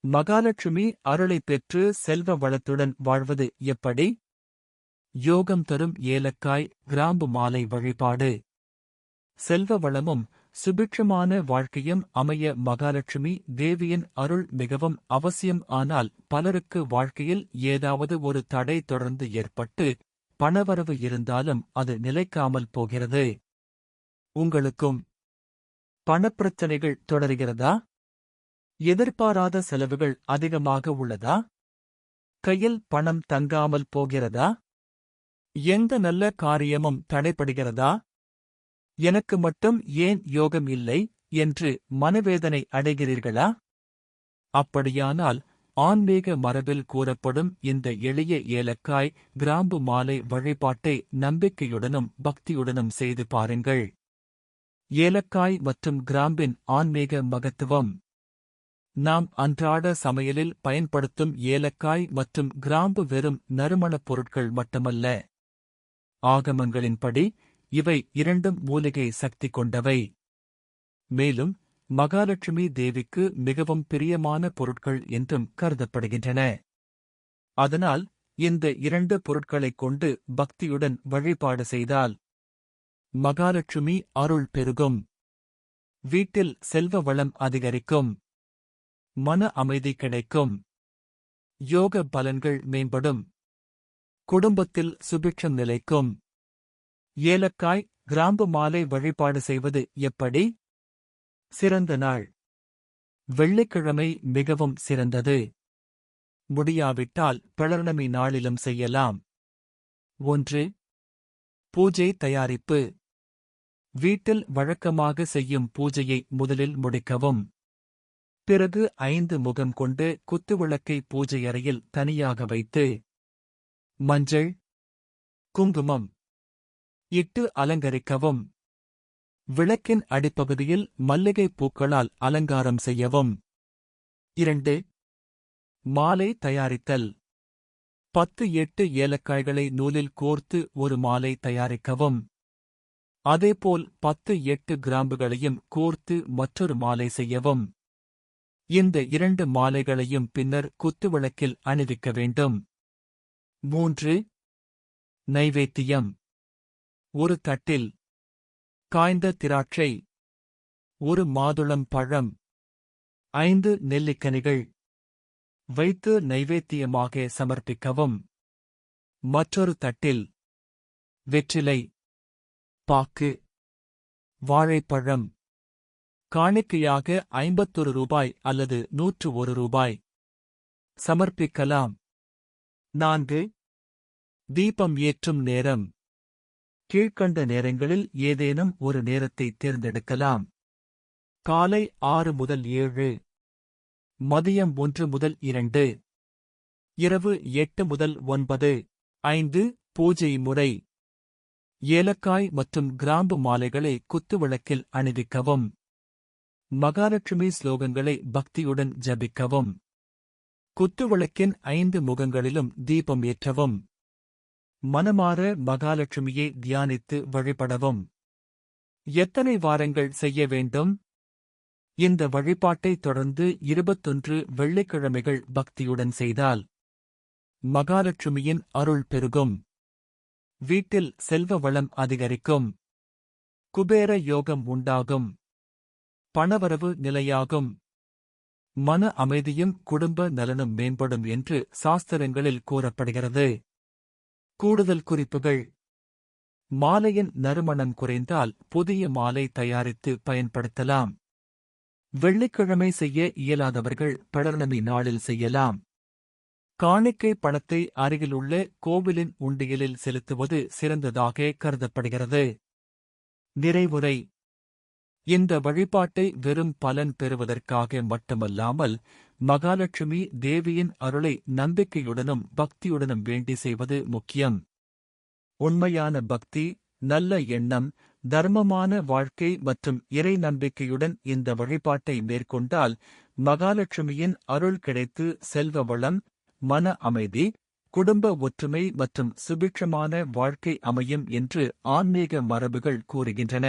மகாலட்சுமி அருளைப் பெற்று செல்வ வளத்துடன் வாழ்வது எப்படி? யோகம் தரும் ஏலக்காய் கிராம்பு மாலை வழிபாடு. செல்வ வளமும் சுபிட்சமான வாழ்க்கையும் அமைய மகாலட்சுமி தேவியின் அருள் மிகவும் அவசியம். ஆனால் பலருக்கு வாழ்க்கையில் ஏதாவது ஒரு தடை தொடர்ந்து ஏற்பட்டு பணவரவு இருந்தாலும் அது நிலைக்காமல் போகிறது. உங்களுக்கும் பணப்பிரச்சனைகள் தொடர்கிறதா? எதிர்பாராத செலவுகள் அதிகமாக உள்ளதா? கையில் பணம் தங்காமல் போகிறதா? எந்த நல்ல காரியமும் தடைபடுகிறதா? எனக்கு மட்டும் ஏன் யோகம் இல்லை என்று மனவேதனை அடைகிறீர்களா? அப்படியானால் ஆன்மீக மரபில் கூறப்படும் இந்த எளிய ஏலக்காய் கிராம்பு மாலை வழிபாட்டை நம்பிக்கையுடனும் பக்தியுடனும் செய்து பாருங்கள். ஏலக்காய் மற்றும் கிராம்பின் ஆன்மீக மகத்துவம். நாம் அன்றாட சமையலில் பயன்படுத்தும் ஏலக்காய் மற்றும் கிராம்பு வெறும் நறுமணப் பொருட்கள் மட்டுமல்ல. ஆகமங்களின்படி இவை இரண்டும் மூலிகை சக்தி கொண்டவை. மேலும் மகாலட்சுமி தேவிக்கு மிகவும் பிரியமான பொருட்கள் என்றும் கருதப்படுகின்றன. அதனால் இந்த இரண்டு பொருட்களைக் கொண்டு பக்தியுடன் வழிபாடு செய்தால் மகாலட்சுமி அருள் பெருகும். வீட்டில் செல்வ வளம் அதிகரிக்கும். மன அமைதி கிடைக்கும். யோக பலன்கள் மேம்படும். குடும்பத்தில் சுபிட்சம் நிலைக்கும். ஏலக்காய் கிராம்பு மாலை வழிபாடு செய்வது எப்படி? சிறந்த நாள். வெள்ளிக்கிழமை மிகவும் சிறந்தது. முடியாவிட்டால் பௌர்ணமி நாளிலும் செய்யலாம். 1. பூஜை தயாரிப்பு. வீட்டில் வழக்கமாக செய்யும் பூஜையை முதலில் முடிக்கவும். பிறகு 5 முகம் கொண்டு குத்துவிளக்கை பூஜையறையில் தனியாக வைத்து மஞ்சள், குங்குமம் இட்டு அலங்கரிக்கவும். விளக்கின் அடிப்பகுதியில் மல்லிகை பூக்களால் அலங்காரம் செய்யவும். 2. மாலை தயாரித்தல். 10-8 ஏலக்காய்களை நூலில் கோர்த்து ஒரு மாலை தயாரிக்கவும். அதேபோல் 10-8 கிராம்புகளையும் கோர்த்து மற்றொரு மாலை செய்யவும். இந்த 2 மாலைகளையும் பின்னர் குத்துவிளக்கில் அணிவிக்க வேண்டும். 3. நைவேத்தியம். ஒரு தட்டில் காய்ந்த திராட்சை, ஒரு மாதுளம் பழம், 5 நெல்லிக்கனிகள் வைத்து நைவேத்தியமாக சமர்ப்பிக்கவும். மற்றொரு தட்டில் வெற்றிலை, பாக்கு, வாழைப்பழம் காணிக்கையாக 51 ரூபாய் அல்லது 101 ரூபாய் சமர்ப்பிக்கலாம். 4. தீபம் ஏற்றும் நேரம். கீழ்க்கண்ட நேரங்களில் ஏதேனும் ஒரு நேரத்தை தேர்ந்தெடுக்கலாம். காலை 6 முதல் 7, மதியம் 1 முதல் 2, இரவு 8 முதல் 9. 5. பூஜை முறை. ஏலக்காய் மற்றும் கிராம்பு மாலைகளை குத்துவிளக்கில் அணிவிக்கவும். மகாலட்சுமி ஸ்லோகங்களை பக்தியுடன் ஜபிக்கவும். குத்துவிளக்கின் 5 முகங்களிலும் தீபம் ஏற்றவும். மனமார மகாலட்சுமியை தியானித்து வழிபடவும். எத்தனை வாரங்கள் செய்ய வேண்டும்? இந்த வழிபாட்டை தொடர்ந்து 21 வெள்ளிக்கிழமைகள் பக்தியுடன் செய்தால் மகாலட்சுமியின் அருள் பெருகும். வீட்டில் செல்வ வளம் அதிகரிக்கும். குபேர யோகம் உண்டாகும். பணவரவு நிலையாகும். மன அமைதியும் குடும்ப நலனும் மேம்படும் என்று சாஸ்திரங்களில் கூறப்படுகிறது. கூடுதல் குறிப்புகள். மாலையின் நறுமணம் குறைந்தால் புதிய மாலை தயாரித்து பயன்படுத்தலாம். வெள்ளிக்கிழமை செய்ய இயலாதவர்கள் பௌர்ணமி நாளில் செய்யலாம். காணிக்கை பணத்தை அருகிலுள்ள கோவிலின் உண்டியலில் செலுத்துவது சிறந்ததாக கருதப்படுகிறது. நிறைவுரை. இந்த வழிபாட்டை வெறும் பலன் பெறுவதற்காக மட்டுமல்லாமல் மகாலட்சுமி தேவியின் அருளை நம்பிக்கையுடனும் பக்தியுடனும் வேண்டி செய்வது முக்கியம். உண்மையான பக்தி, நல்ல எண்ணம், தர்மமான வாழ்க்கை மற்றும் இறை நம்பிக்கையுடன் இந்த வழிபாட்டை மேற்கொண்டால் மகாலட்சுமியின் அருள் கிடைத்து செல்வ வளம், மன அமைதி, குடும்ப ஒற்றுமை மற்றும் சுபிட்சமான வாழ்க்கை அமையும் என்று ஆன்மீக மரபுகள் கூறுகின்றன.